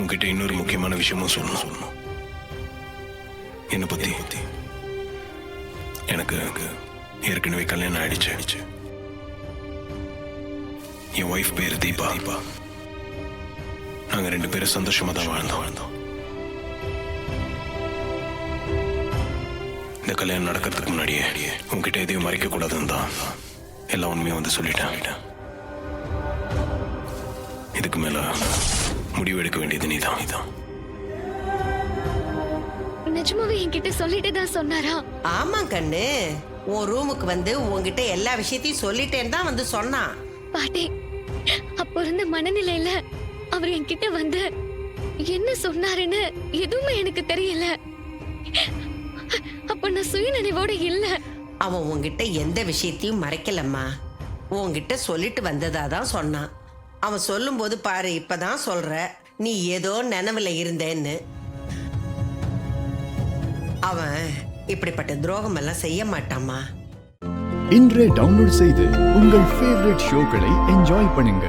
உங்ககிட்ட இன்னொரு முக்கியமான விஷயமும் சொல்லணும். என்னை பத்தி எனக்கு ஏற்கனவே கல்யாணம் ஆயிடுச்சு. என் ஒய்ஃப் பேரு தீபா. நாங்க 2 பேரும் சந்தோஷமா தான் வாழ்ந்தோம். இந்த கல்யாணம் நடக்கிறதுக்கு முன்னாடியே உங்ககிட்ட எதையும் மறைக்க கூடாதுன்னு தான் எல்லா உண்மையும் வந்து சொல்லிட்டேன். இதுக்கு மேல முடிவு எடுக்க வேண்டியது நீதான். நிஜமாவே என்கிட்ட சொல்லிட்டு தான் சொன்னாரா? ஆமா கண்ணு, உன் ரூமுக்கு வந்து உன்கிட்ட எல்லா விஷயத்தையும் சொல்லிட்டேன்னு தான் வந்து சொன்னான். பாட்டி, அப்ப இருந்த மனநிலையில அவர் என்கிட்ட வந்து என்ன சொன்னாருன்னு எதுவுமே எனக்கு தெரியல. அப்ப நான் சுயநினைவோட இல்ல. அவன் உன்கிட்ட எந்த விஷயத்தையும் மறைக்கலம்மா, உன்கிட்ட சொல்லிட்டு வந்ததா தான் சொன்னான். அவன் சொல்லும் போது பாரு, இப்பதான் சொல்ற நீ ஏதோ நினைவுல இருந்தேன்னு. அவன் இப்படிப்பட்ட துரோகம் எல்லாம் செய்ய மாட்டாமா. இன்றே டவுன்லோட் செய்து உங்கள் ஃபேவரட் ஷோக்களை என்ஜாய் பண்ணுங்க.